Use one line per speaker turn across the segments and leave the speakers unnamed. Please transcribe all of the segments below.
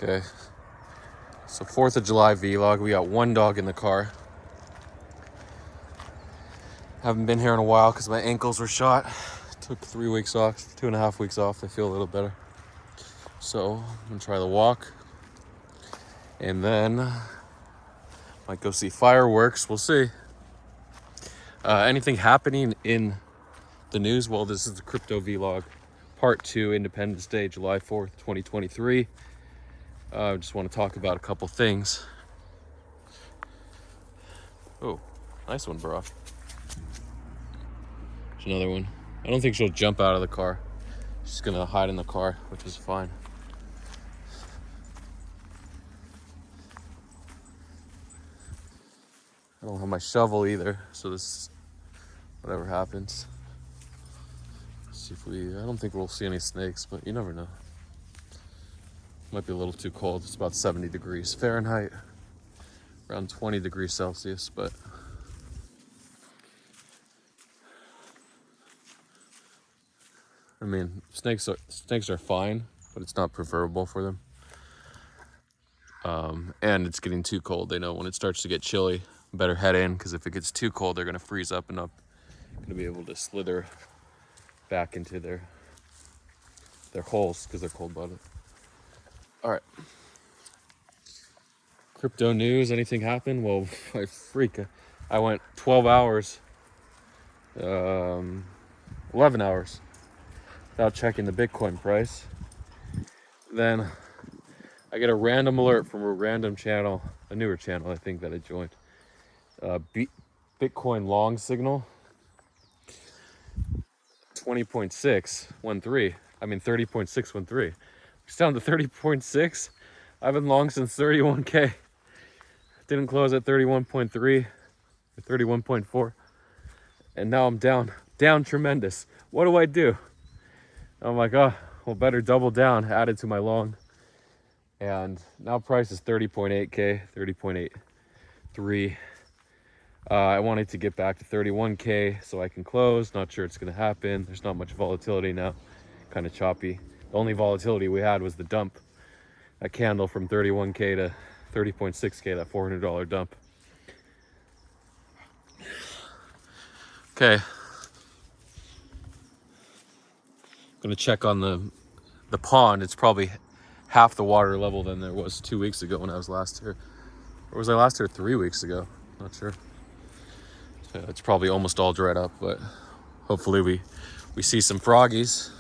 Okay, so 4th of July vlog. We got one dog in the car. Haven't been here in a while because my ankles were shot. Took 3 weeks off, 2.5 weeks off. I feel a little better. So I'm gonna try the walk. And then might go see fireworks. We'll see. Anything happening in the news? Well, this is the crypto vlog, part 2, Independence Day, July 4th, 2023. I just want to talk about a couple things. Oh, nice one, bro. There's another one. I don't think she'll jump out of the car. She's gonna hide in the car, which is fine. I don't have my shovel either, so this, whatever happens. Let's see if I don't think we'll see any snakes, but you never know. Might be a little too cold. It's about 70 degrees Fahrenheit, around 20 degrees Celsius, but I mean, snakes are fine, but it's not preferable for them. And it's getting too cold. They know when it starts to get chilly, better head in, because if it gets too cold, they're gonna freeze up and not gonna be able to slither back into their holes because they're cold-blooded. All right. Crypto news, anything happen? Well, I went 12 hours, 11 hours without checking the Bitcoin price. Then I get a random alert from a random channel, a newer channel I think that I joined. Bitcoin long signal, 30.613. It's down to 30.6. I've been long since 31K. Didn't close at 31.3 or 31.4. And now I'm down tremendous. What do I do? I'm like, oh, well, better double down, add it to my long. And now price is 30.8K, 30.83. I wanted to get back to 31K so I can close. Not sure it's gonna happen. There's not much volatility now, kind of choppy. The only volatility we had was the dump, a candle from 31K to 30.6K, that $400 dump. Okay. Gonna check on the pond. It's probably half the water level than there was 2 weeks ago when I was last here. Or was I last here 3 weeks ago? Not sure. It's probably almost all dried up, but hopefully we see some froggies.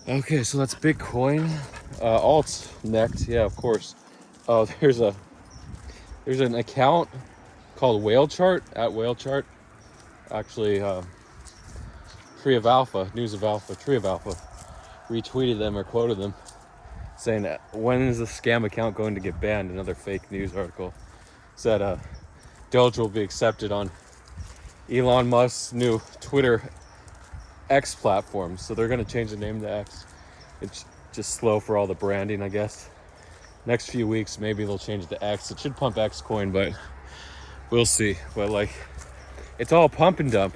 Okay, so that's Bitcoin. Alts next, yeah, of course. Oh, there's an account called Whale Chart, at Whale Chart. Actually, Tree of Alpha retweeted them or quoted them saying that, when is the scam account going to get banned? Another fake news article said Doge will be accepted on Elon Musk's new Twitter X platform, so they're going to change the name to X. It's just slow for all the branding, I guess. Next few weeks maybe they'll change it to X. It should pump X coin, but we'll see. But like, it's all pump and dump.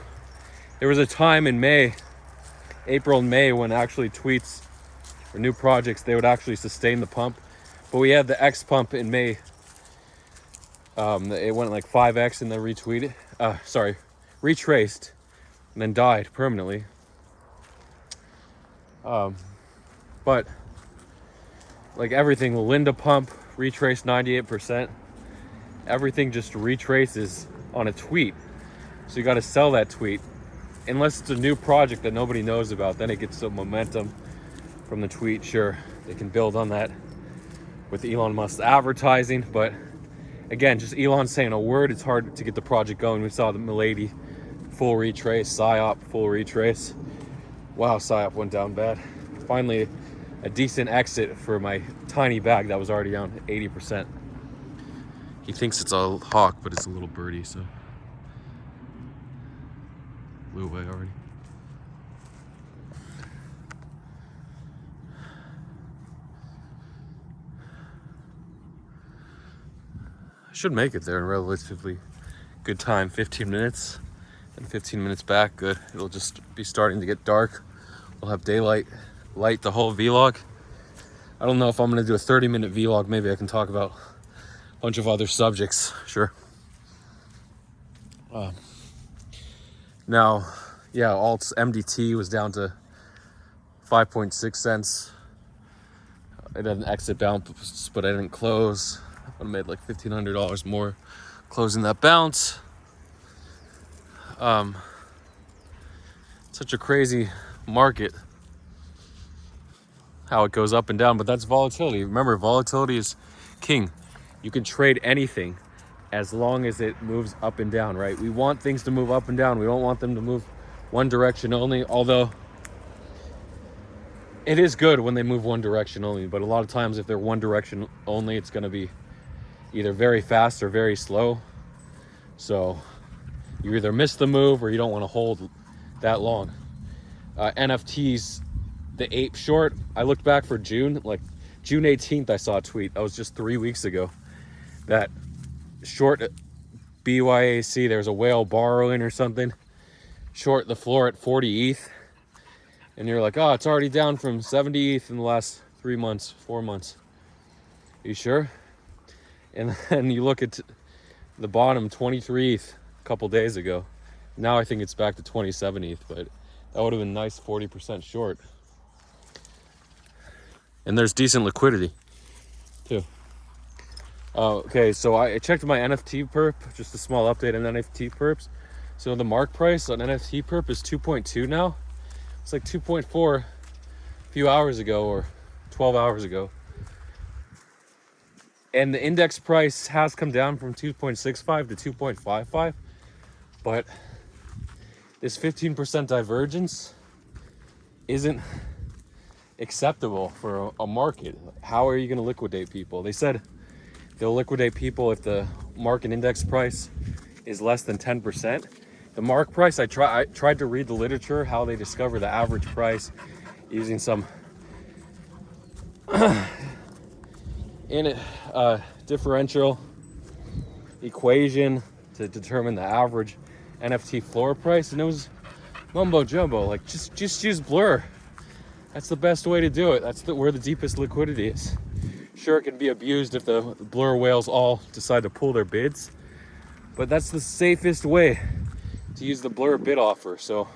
There was a time in April and May, when actually tweets or new projects, they would actually sustain the pump. But we had the X pump in May. It went like 5X and then retraced and then died permanently. But like everything, the Linda pump retraced 98%. Everything just retraces on a tweet. So you got to sell that tweet. Unless it's a new project that nobody knows about, then it gets some momentum from the tweet. Sure, they can build on that with Elon Musk's advertising, but again, just Elon saying a word, it's hard to get the project going. We saw the Milady full retrace, PSYOP full retrace. Wow, PSYOP went down bad. Finally, a decent exit for my tiny bag that was already down 80%. He thinks it's a hawk, but it's a little birdie, so flew away already. I should make it there in relatively good time, 15 minutes, and 15 minutes back, good. It'll just be starting to get dark. We'll have daylight, light the whole vlog. I don't know if I'm gonna do a 30-minute vlog. Maybe I can talk about a bunch of other subjects, sure. Now, yeah, alts MDT was down to 5.6 cents. I had an exit bounce, but I didn't close. I would have made like $1,500 more closing that bounce. Such a crazy market, how it goes up and down, but that's volatility. Remember, volatility is king. You can trade anything as long as it moves up and down, right? We want things to move up and down. We don't want them to move one direction only, although it is good when they move one direction only, but a lot of times if they're one direction only, it's going to be either very fast or very slow. So you either miss the move or you don't want to hold that long. NFTs, the ape short, I looked back for June, like June 18th, I saw a tweet. That was just 3 weeks ago. That short BYAC, there's a whale borrowing or something. Short the floor at 40 ETH. And you're like, oh, it's already down from 70 ETH in the last 4 months. Are you sure? And then you look at the bottom, 23 ETH a couple days ago. Now I think it's back to 27 ETH, but that would have been nice, 40% short. And there's decent liquidity too. Okay, so I checked my NFT perp, just a small update on NFT perps. So the mark price on NFT perp is 2.2 now. It's like 2.4 a few hours ago or 12 hours ago. And the index price has come down from 2.65 to 2.55. But this 15% divergence isn't acceptable for a market. How are you going to liquidate people? They said they'll liquidate people if the market index price is less than 10%. The mark price, I tried to read the literature, how they discover the average price using some differential equation to determine the average NFT floor price, and it was mumbo jumbo. Like just use Blur. That's the best way to do it. That's where the deepest liquidity is. Sure, it can be abused if the Blur whales all decide to pull their bids, but that's the safest way to use the Blur bid offer. So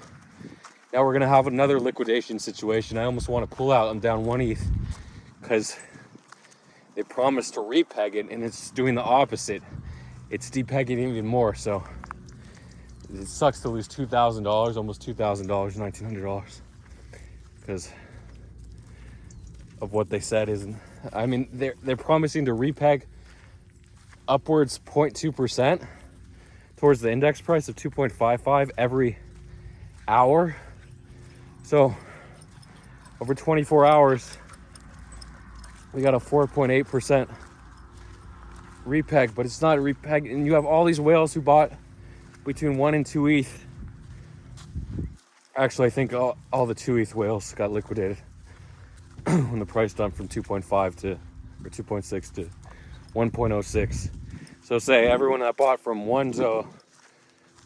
now we're gonna have another liquidation situation. I almost want to pull out. I'm down 1 ETH because they promised to repeg it, and it's doing the opposite. It's depegging even more. So it sucks to lose $2,000, almost $2,000, $1,900, because of what they said isn't. I mean, they're promising to repeg upwards 0.2% towards the index price of 2.55 every hour. So over 24 hours, we got a 4.8% repeg, but it's not a repeg. And you have all these whales who bought between 1 and 2 ETH. Actually, I think all the 2 ETH whales got liquidated when the price jumped from 2.5 to, or 2.6 to 1.06. So say everyone that bought from 1 to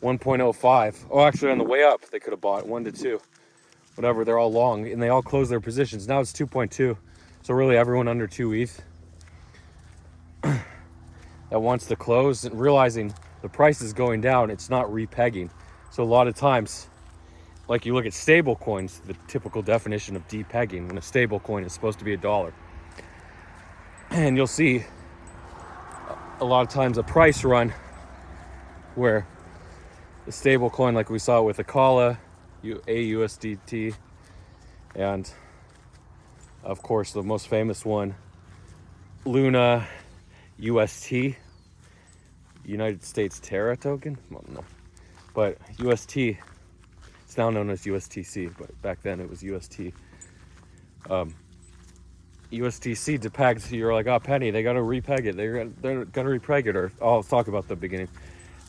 1.05. Oh, actually on the way up, they could have bought 1 to 2. Whatever, they're all long, and they all closed their positions. Now it's 2.2. So really everyone under 2 ETH that wants to close, and realizing the price is going down, it's not repegging. So a lot of times, like you look at stable coins, the typical definition of depegging, when a stable coin is supposed to be $1. And you'll see a lot of times a price run where the stable coin, like we saw with Akala, AUSDT, and of course the most famous one, Luna UST, United States Terra token. Well, no, but UST, it's now known as USTC, but back then it was UST. USDC to peg, so you're like, oh, penny, they gotta repeg it. They're gonna repeg it. Or I'll talk about the beginning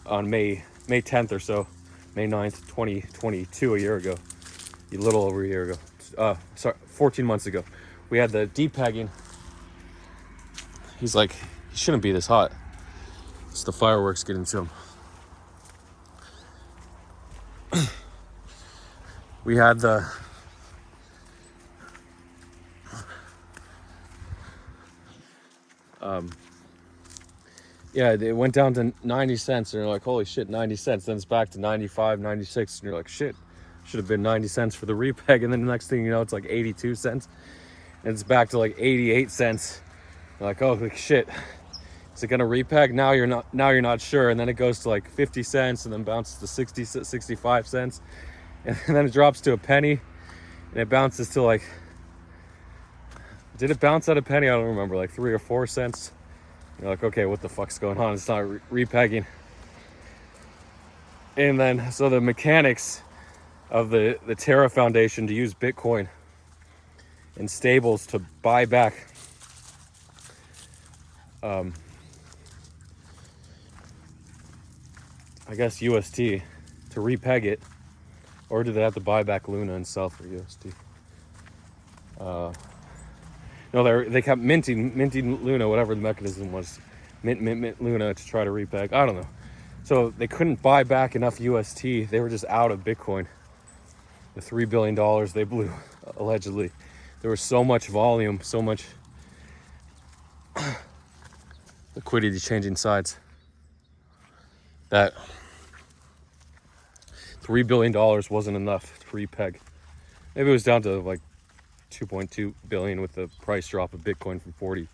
on May 10th or so, May 9th, 2022, a year ago, a little over a year ago. Sorry, 14 months ago, we had the depegging. He's like, he shouldn't be this hot. It's the fireworks getting to him. We had the yeah, it went down to 90 cents, and you're like, holy shit, 90 cents. Then it's back to 95, 96, and you're like, shit, should have been 90 cents for the repeg. And then the next thing you know, it's like 82 cents, and it's back to like 88 cents. You're like, oh, like, shit, is it gonna repeg? Now you're not sure. And then it goes to like 50 cents, and then bounces to 60, 65 cents, and then it drops to a penny, and it bounces to like, did it bounce at a penny? I don't remember, like 3 or 4 cents. You're like, okay, what the fuck's going on? It's not repegging. And then, so the mechanics of the Terra Foundation to use Bitcoin and stables to buy back I guess UST to repeg it, or do they have to buy back Luna and sell for UST? No, they kept minting Luna, whatever the mechanism was, mint Luna to try to repeg. I don't know. So they couldn't buy back enough UST. They were just out of Bitcoin. The $3 billion they blew, allegedly. There was so much volume, so much liquidity changing sides that $3 billion wasn't enough to repeg. Maybe it was down to like 2.2 billion with the price drop of Bitcoin from 40k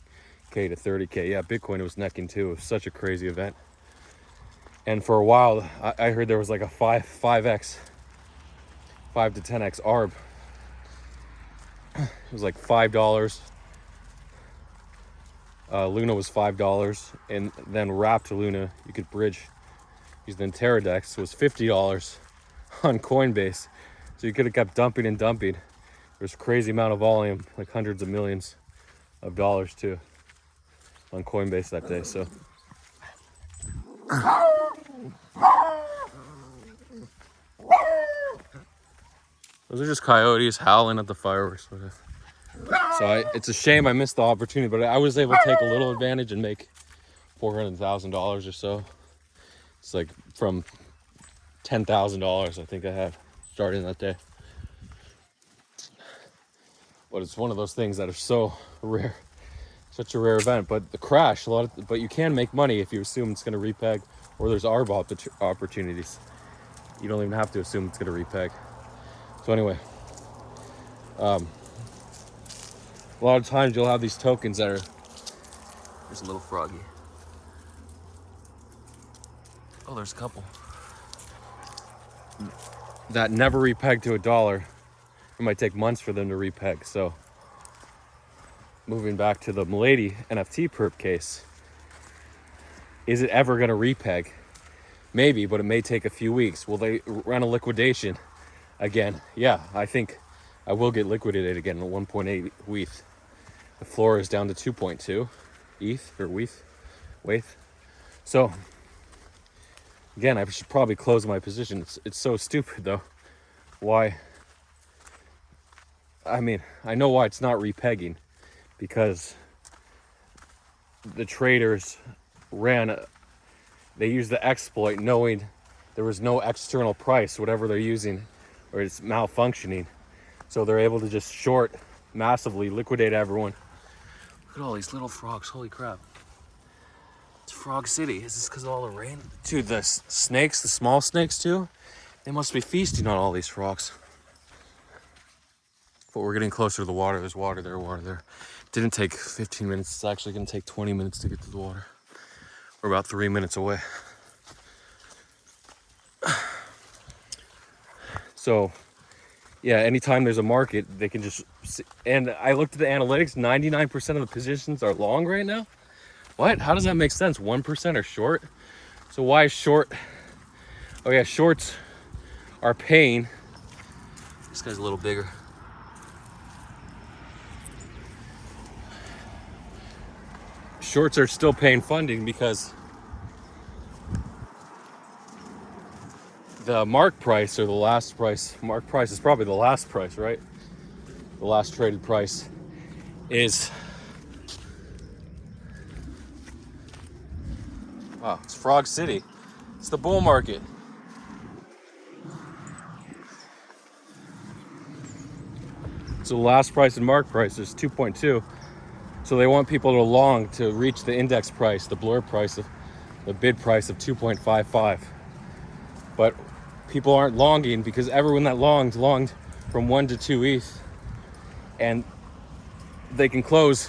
to 30k. Yeah, Bitcoin was necking too. It was such a crazy event. And for a while, I heard there was like a 5x, 5 to 10x ARB. It was like $5. Luna was $5, and then wrapped Luna, you could bridge using TerraDex, was $50 on Coinbase. So you could have kept dumping and dumping. There's a crazy amount of volume, like hundreds of millions of dollars too, on Coinbase that day. So those are just coyotes howling at the fireworks. So it's a shame I missed the opportunity, but I was able to take a little advantage and make $400,000 or so. It's like from $10,000 I think I had starting that day. But it's one of those things that are so rare, such a rare event. But the crash, but you can make money if you assume it's going to repeg, or there's ARB opportunities. You don't even have to assume it's going to repeg. So anyway, a lot of times you'll have these tokens that are, there's a little froggy. Oh, there's a couple that never repeg to $1. It might take months for them to repeg. So moving back to the Milady NFT perp case, is it ever going to repeg? Maybe, but it may take a few weeks. Will they run a liquidation again? Yeah, I think I will get liquidated again at 1.8 ETH. The floor is down to 2.2 ETH or WETH. So again, I should probably close my position. It's so stupid though. Why? I mean, I know why it's not repegging, because the traders they used the exploit knowing there was no external price, whatever they're using, or it's malfunctioning. So they're able to just short massively, liquidate everyone. Look at all these little frogs, holy crap. It's Frog City. Is this because of all the rain? Dude, the snakes, the small snakes too, they must be feasting on all these frogs. But we're getting closer to the water. There's water there, water there. Didn't take 15 minutes. It's actually going to take 20 minutes to get to the water. We're about 3 minutes away. So, yeah, anytime there's a market, they can just... And I looked at the analytics. 99% of the positions are long right now. What? How does that make sense? 1% are short? So why is short... Oh, yeah, shorts are paying... This guy's a little bigger. shorts are still paying funding because the mark price, or the last price, mark price is probably the last price, right? The last traded price is, wow, it's Frog City. It's the bull market. So the last price and mark price is 2.2. So they want people to long to reach the index price, the blur price, of the bid price of 2.55. But people aren't longing because everyone that longed from 1 to 2 ETH, and they can close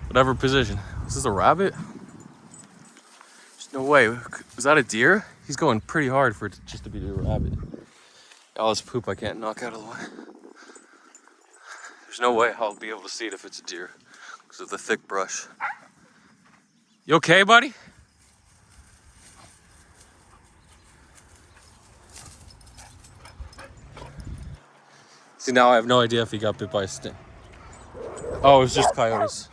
whatever position. Is this a rabbit? There's no way. Is that a deer? He's going pretty hard for it just to be a rabbit. All this poop I can't knock out of the way. There's no way I'll be able to see it if it's a deer because of the thick brush. You okay, buddy? See, now I have no idea if he got bit by a snake. Oh, it was just coyotes.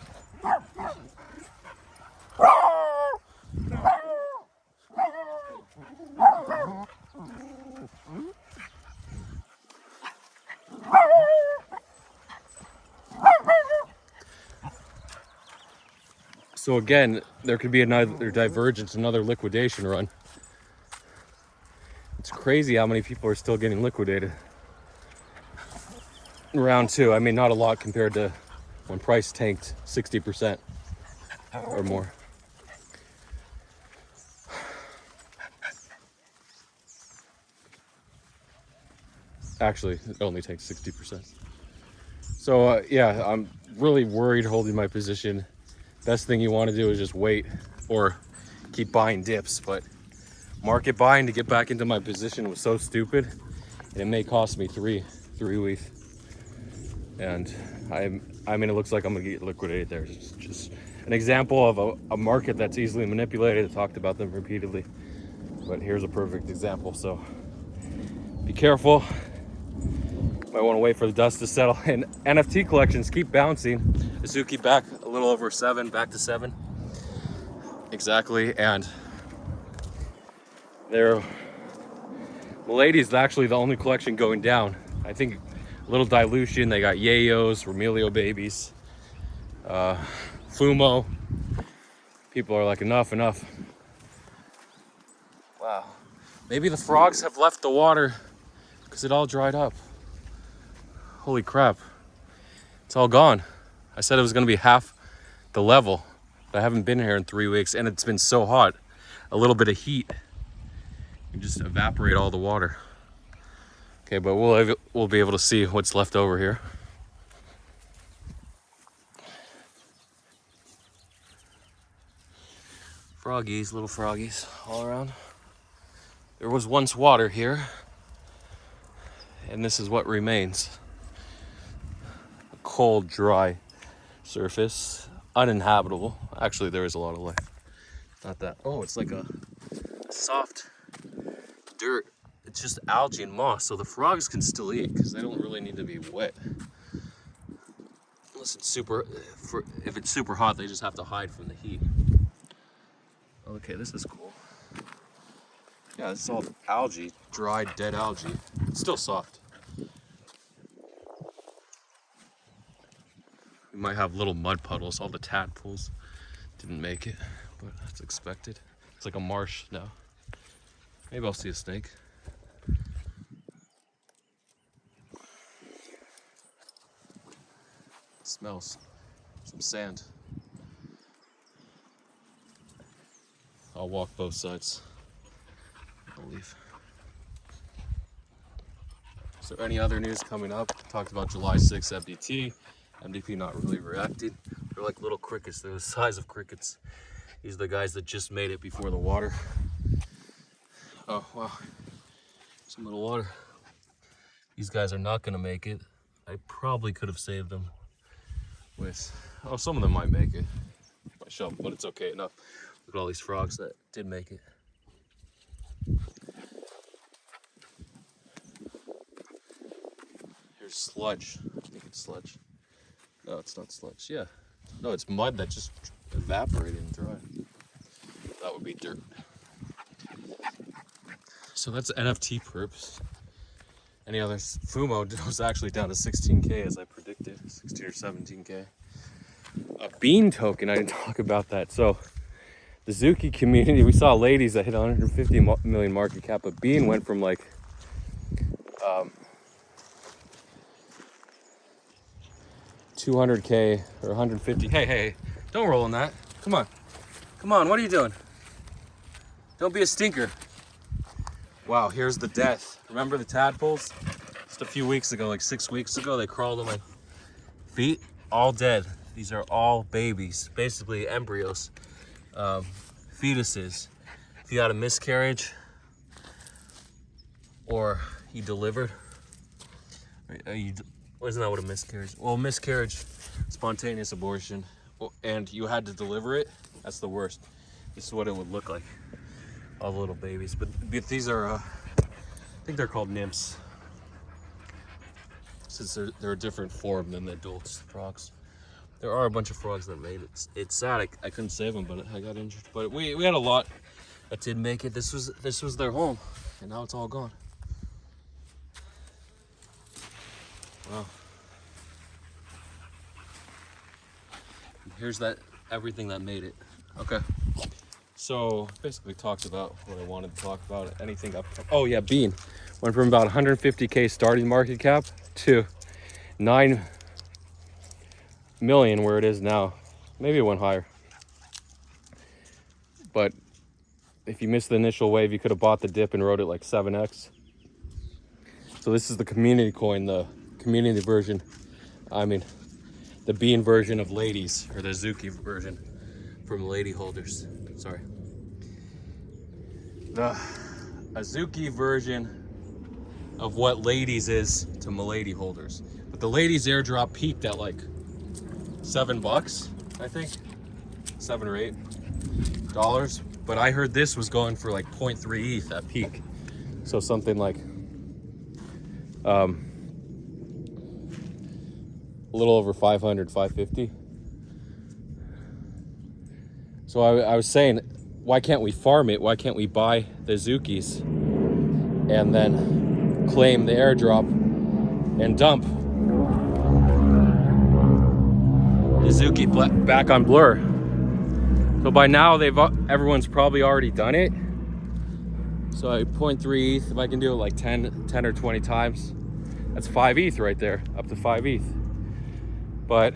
So again, there could be another divergence, another liquidation run. It's crazy how many people are still getting liquidated. In round two, I mean, not a lot compared to when price tanked 60% or more. Actually, it only takes 60%. So yeah, I'm really worried holding my position. Best thing you want to do is just wait or keep buying dips, but market buying to get back into my position was so stupid, and it may cost me three ETH. And I mean, it looks like I'm gonna get liquidated there. It's just an example of a market that's easily manipulated. I talked about them repeatedly, but here's a perfect example. So be careful. Might want to wait for the dust to settle. And NFT collections keep bouncing. Azuki back a little over 7, back to 7. Exactly. And they're, Milady's actually the only collection going down. I think a little dilution. They got Yayos, Romelio babies, Fumo. People are like, enough. Wow. Maybe the frogs have left the water because it all dried up. Holy crap. It's all gone. I said it was going to be half the level. I haven't been here in 3 weeks, and it's been so hot. A little bit of heat can just evaporate all the water. Okay, but we'll be able to see what's left over here. Froggies, little froggies all around. There was once water here, and this is what remains. A cold, dry surface, uninhabitable. Actually, there is a lot of life. Not that. Oh, it's like a soft dirt. It's just algae and moss, so the frogs can still eat because they don't really need to be wet. Unless it's if it's super hot, they just have to hide from the heat. Okay, this is cool. Yeah, this is all algae, dried, dead algae. It's still soft. We might have little mud puddles. All the tadpoles didn't make it, but that's expected. It's like a marsh now. Maybe I'll see a snake. It smells some sand. I'll walk both sides, I believe. Is there any other news coming up? Talked about July 6th MDT. MDP not really reacting. They're like little crickets. They're the size of crickets. These are the guys that just made it before the water. Oh, wow. Some little water. These guys are not going to make it. I probably could have saved them with... Oh, some of them might make it. My shovel, but it's okay enough. Look at all these frogs that did make it. Here's sludge. I think it's sludge. No, it's not sludge. Yeah. No, it's mud that just evaporated and dry. That would be dirt. So that's NFT perps. Any others? Fumo was actually down to 16K as I predicted, 16 or 17K. A bean token, I didn't talk about that. So the Zuki community, we saw ladies that hit 150 million market cap, but bean went from like 200K or 150. Hey, don't roll on that. Come on, what are you doing? Don't be a stinker. Wow, here's the death. Remember the tadpoles? Just a few weeks ago, like 6 weeks ago, they crawled on my feet, all dead. These are all babies, basically embryos, fetuses. If you had a miscarriage or you delivered, isn't that what a miscarriage? Well, miscarriage, spontaneous abortion, and you had to deliver it, that's the worst. This is what it would look like, all the little babies. But these are, I think they're called nymphs, since they're a different form than the adult frogs. There are a bunch of frogs that made it. It's sad I couldn't save them, but I got injured. But we had a lot that did make it. This was their home, and now it's all gone. Wow. Here's everything that made it. Okay. So basically talked about what I wanted to talk about. Anything up? Oh yeah, bean went from about 150K starting market cap to 9 million where it is now. Maybe it went higher. But if you missed the initial wave, you could have bought the dip and rode it like 7x. So this is the community coin, the community version. I mean, the bean version of ladies, or the Zuki version from lady holders. Sorry. The Azuki version of what ladies is to Milady holders. But the ladies airdrop peaked at like $7, I think, $7 or $8. But I heard this was going for like 0.3 ETH at peak. So something like a little over 500, 550. So I was saying, why can't we farm it? Why can't we buy the Zukis and then claim the airdrop and dump the Zuki back on Blur? So by now everyone's probably already done it. So 0.3 ETH, if I can do it like 10 or 20 times, that's 5 ETH right there, up to 5 ETH. But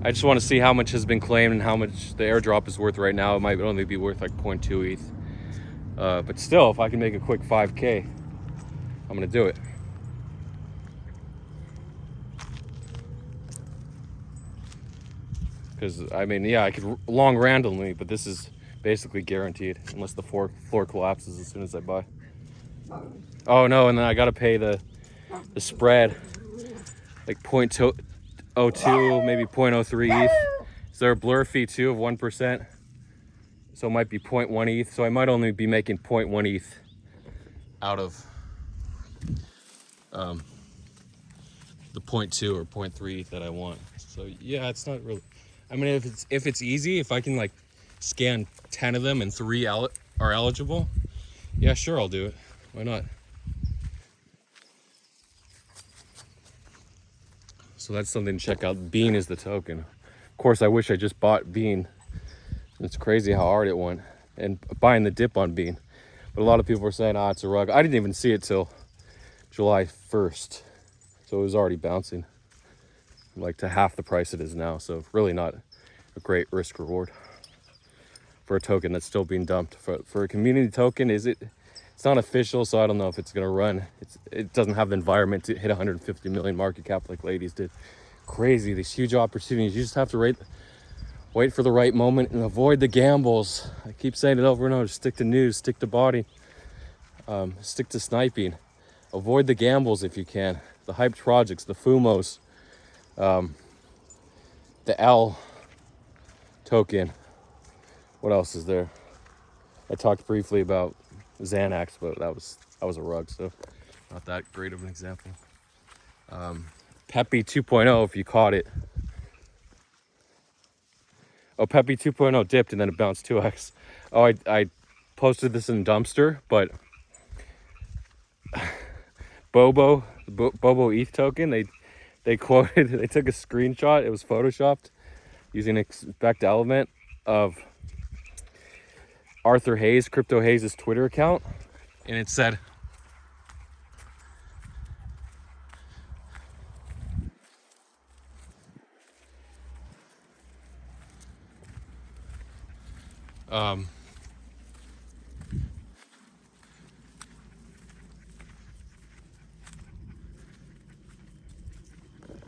I just want to see how much has been claimed and how much the airdrop is worth right now. It might only be worth like 0.2 ETH. But still, if I can make a quick 5K, I'm gonna do it. Because I mean, yeah, I could long randomly, but this is basically guaranteed unless the floor collapses as soon as I buy. Oh no, and then I gotta pay the spread, like 0.02, maybe 0.03 ETH. Is there a blur fee too of 1%? So it might be 0.1 ETH. So I might only be making 0.1 ETH out of the 0.2 or 0.3 ETH that I want. So yeah, it's not really. I mean, if it's easy, if I can like scan 10 of them and 3 are eligible, yeah, sure, I'll do it. Why not? So that's something to check out. Bean is the token. Of course, I wish I just bought Bean. It's crazy how hard it went, and buying the dip on Bean. But a lot of people were saying, it's a rug. I didn't even see it till July 1st. So it was already bouncing like to half the price it is now. So really not a great risk reward for a token that's still being dumped. For a community token, it's not official, so I don't know if it's gonna run. It doesn't have the environment to hit 150 million market cap like ladies did. Crazy, these huge opportunities. You just have to wait for the right moment and avoid the gambles. I keep saying it over and over. Stick to news, stick to body, stick to sniping. Avoid the gambles if you can. The hyped projects, the Fumos, the L token. What else is there? I talked briefly about Xanax, but that was a rug, so not that great of an example. Peppy 2.0, if you caught it. Oh, Pepe 2.0 dipped and then it bounced 2x. Oh, I posted this in Dumpster, but Bobo ETH token, they quoted, they took a screenshot, it was photoshopped using Expect Element of Arthur Hayes, Crypto Hayes' Twitter account, and it said,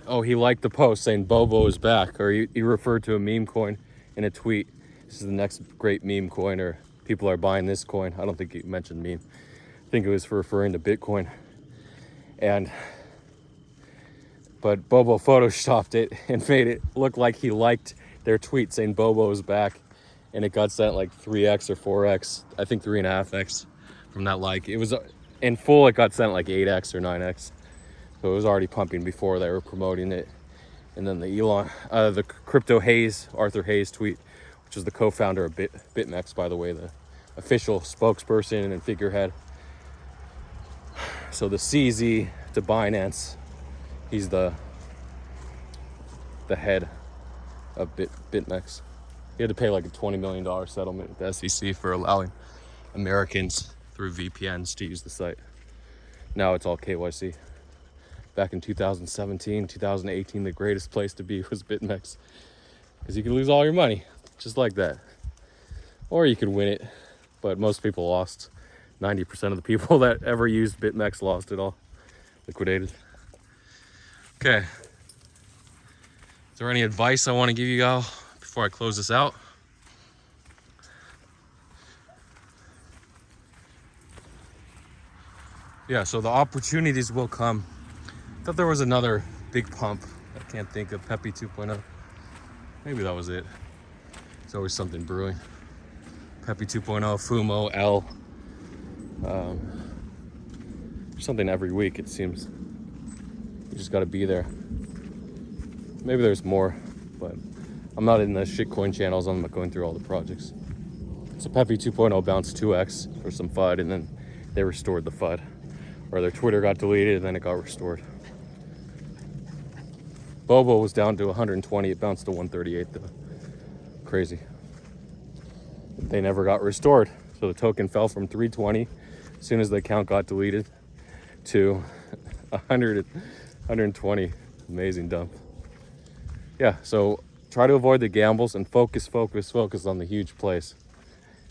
oh, he liked the post saying Bobo is back, or he referred to a meme coin in a tweet. This is the next great meme coin, or people are buying this coin. I don't think he mentioned meme. I think it was referring to Bitcoin. But Bobo photoshopped it and made it look like he liked their tweet saying Bobo is back, and it got sent like 3x or 4x, I think 3.5x from that like. It was in full, it got sent like 8x or 9x. So it was already pumping before they were promoting it. And then the Crypto Hayes, Arthur Hayes tweet, which is the co-founder of BitMEX, by the way, the official spokesperson and figurehead. So the CZ to Binance, he's the head of BitMEX. He had to pay like a $20 million settlement with the SEC for allowing Americans through VPNs to use the site. Now it's all KYC. Back in 2017, 2018, the greatest place to be was BitMEX, because you could lose all your money just like that, or you could win it. But most people lost. 90% of the people that ever used BitMEX lost it all, liquidated. Okay. Is there any advice I want to give you all before I close this out? Yeah, so the opportunities will come. I thought there was another big pump. I can't think of Pepe 2.0. Maybe that was it. There's always something brewing. Pepe 2.0, Fumo, L. Something every week, it seems. You just got to be there. Maybe there's more, but I'm not in the shitcoin channels. I'm not going through all the projects. So Pepe 2.0 bounced 2x for some FUD, and then they restored the FUD. Or their Twitter got deleted, and then it got restored. Bobo was down to 120. It bounced to 138, though. Crazy. They never got restored. So the token fell from 320 as soon as the account got deleted to 120. Amazing dump. Yeah, so try to avoid the gambles and focus on the huge plays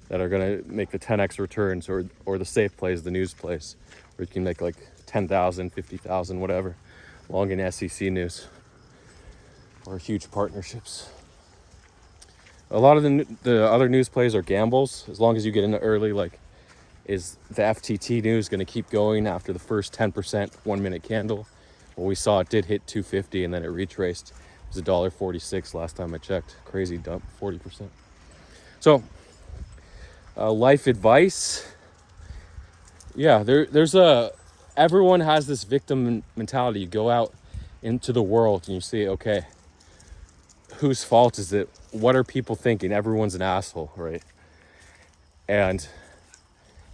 that are going to make the 10x returns, or the safe plays, the news plays, where you can make like 10,000, 50,000, whatever, long in SEC news or huge partnerships. A lot of the other news plays are gambles, as long as you get in early. Like, is the FTT news going to keep going after the first 10% 1 minute candle? Well, we saw it did hit 250 and then it retraced. It was $1.46 last time I checked. Crazy dump, 40%. So, life advice. Yeah, everyone has this victim mentality. You go out into the world and you see, okay, whose fault is it? What are people thinking? Everyone's an asshole, right? And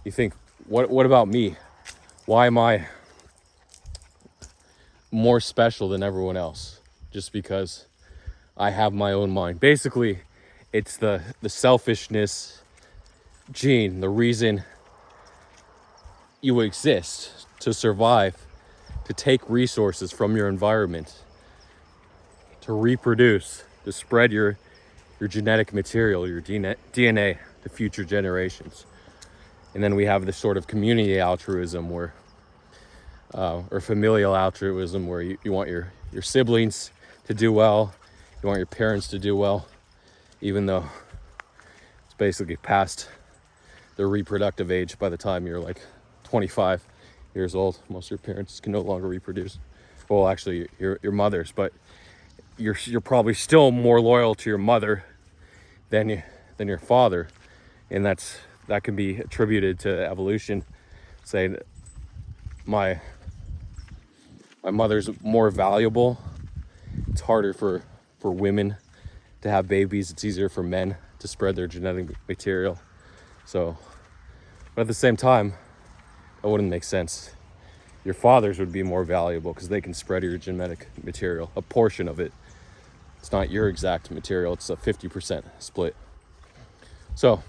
you think, what about me? Why am I more special than everyone else? Just because I have my own mind. Basically, it's the selfishness gene, the reason you exist, to survive, to take resources from your environment, to reproduce, to spread your genetic material, your DNA to future generations. And then we have this sort of community altruism or familial altruism, where you want your siblings to do well, you want your parents to do well, even though it's basically past their reproductive age by the time you're like 25 years old. Most of your parents can no longer reproduce. Well, actually, your mothers, but you're probably still more loyal to your mother than your father, and that can be attributed to evolution, saying my mother's more valuable. It's harder for women to have babies. It's easier for men to spread their genetic material. So, but at the same time, that wouldn't make sense. Your fathers would be more valuable because they can spread your genetic material, a portion of it. It's not your exact material, it's a 50% split. So,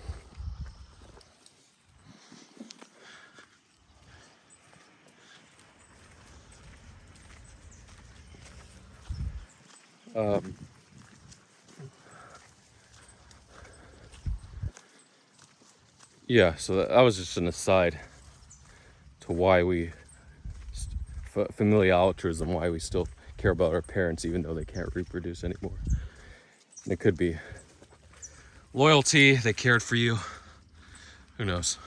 yeah, so that was just an aside to why we, familial altruism, why we still care about our parents even though they can't reproduce anymore. And it could be loyalty, they cared for you, who knows.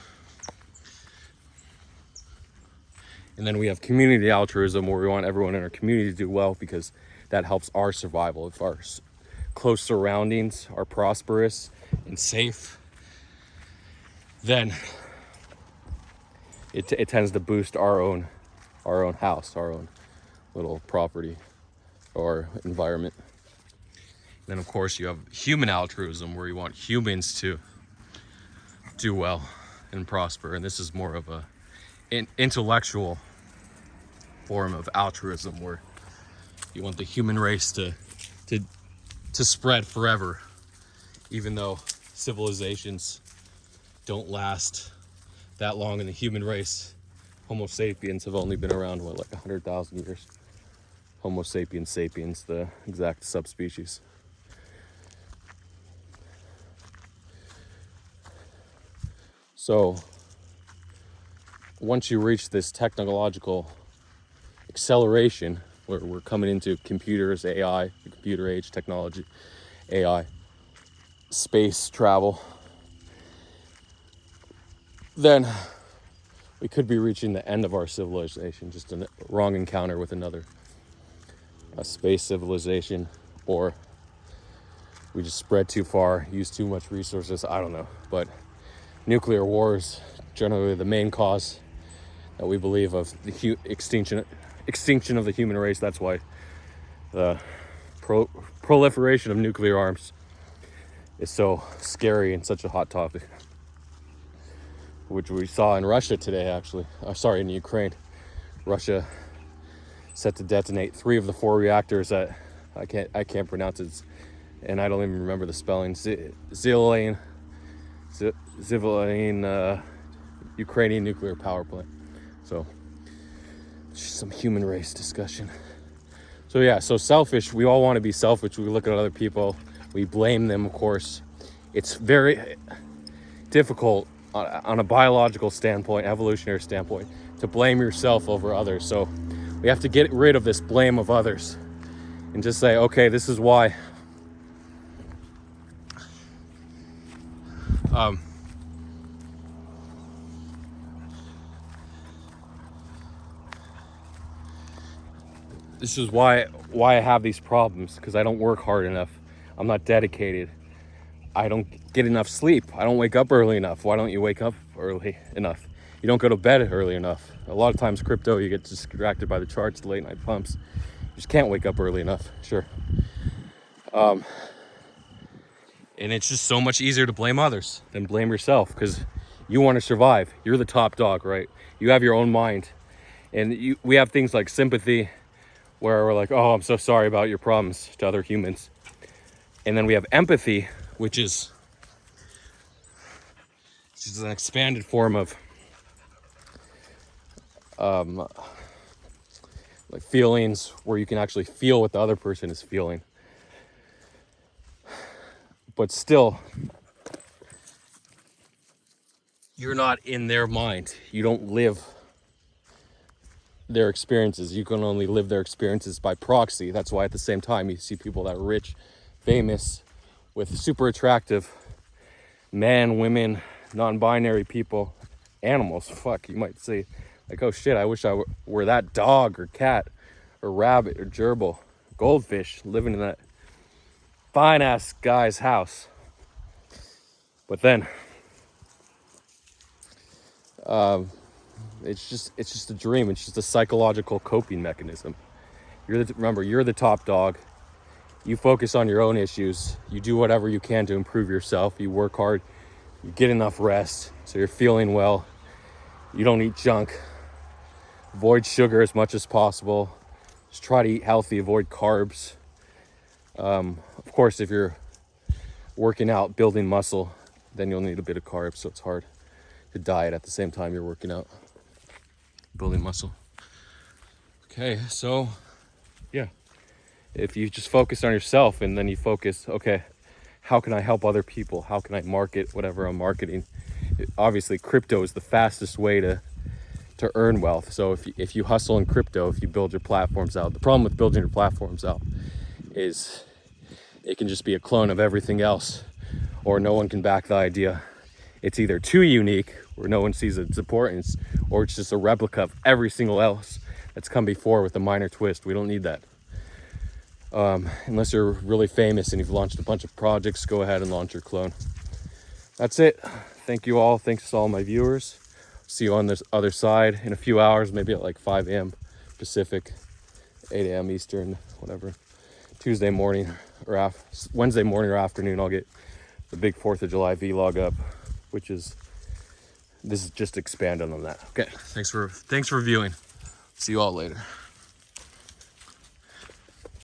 And then we have community altruism, where we want everyone in our community to do well because that helps our survival. If our close surroundings are prosperous and safe, then it tends to boost our own house, our own little property or environment. And then of course you have human altruism, where you want humans to do well and prosper. And this is more of a intellectual form of altruism, where you want the human race to spread forever, even though civilizations don't last that long in the human race. Homo sapiens have only been around, what, like 100,000 years? Homo sapiens sapiens, the exact subspecies. So, once you reach this technological acceleration, where we're coming into computers, AI, the computer age, technology, AI, space travel, then we could be reaching the end of our civilization, just a wrong encounter with a space civilization, or we just spread too far, use too much resources, I don't know. But nuclear war is generally the main cause that we believe of the extinction of the human race. That's why the proliferation of nuclear arms is so scary and such a hot topic, which we saw in Russia today, actually. In Ukraine. Russia set to detonate 3 of the 4 reactors that I can't pronounce it, and I don't even remember the spelling. Zivoline, Ukrainian nuclear power plant. So, some human race discussion. So yeah, so selfish. We all want to be selfish. We look at other people, we blame them, of course. It's very difficult on a biological standpoint, evolutionary standpoint, to blame yourself over others. So we have to get rid of this blame of others and just say, okay, this is why. This is why I have these problems, because I don't work hard enough. I'm not dedicated. I don't get enough sleep. I don't wake up early enough. Why don't you wake up early enough? You don't go to bed early enough. A lot of times crypto, you get distracted by the charts, the late night pumps. You just can't wake up early enough, sure. And it's just so much easier to blame others than blame yourself, because you want to survive. You're the top dog, right? You have your own mind. And we have things like sympathy, where we're like, oh, I'm so sorry about your problems, to other humans. And then we have empathy, which is an expanded form of like feelings, where you can actually feel what the other person is feeling. But still, you're not in their mind. You don't live their experiences. You can only live their experiences by proxy. That's why at the same time you see people that are rich, famous, with super attractive men, women, non-binary people, animals. Fuck, you might say, like, oh shit, I wish I were that dog or cat or rabbit or gerbil, goldfish, living in that fine ass guy's house. But then it's just a dream. It's just a psychological coping mechanism. Remember, you're the top dog. You focus on your own issues. You do whatever you can to improve yourself. You work hard. You get enough rest so you're feeling well. You don't eat junk. Avoid sugar as much as possible. Just try to eat healthy. Avoid carbs. Of course, if you're working out, building muscle, then you'll need a bit of carbs, so it's hard to diet at the same time you're working out, building muscle. Okay, so yeah, if you just focus on yourself and then you focus, okay, how can I help other people? How can I market whatever I'm marketing? Obviously, crypto is the fastest way to earn wealth. So if you hustle in crypto, if you build your platforms out, the problem with building your platforms out is it can just be a clone of everything else, or no one can back the idea. It's either too unique where no one sees its importance, or it's just a replica of every single else that's come before with a minor twist. We don't need that. Unless you're really famous and you've launched a bunch of projects, go ahead and launch your clone. That's it. Thank you all. Thanks to all my viewers. See you on this other side in a few hours, maybe at like 5 a.m. Pacific, 8 a.m. Eastern, whatever. Tuesday morning or Wednesday morning or afternoon, I'll get the big 4th of July vlog up, which is, this is just expanding on that. Okay, thanks for viewing. See you all later.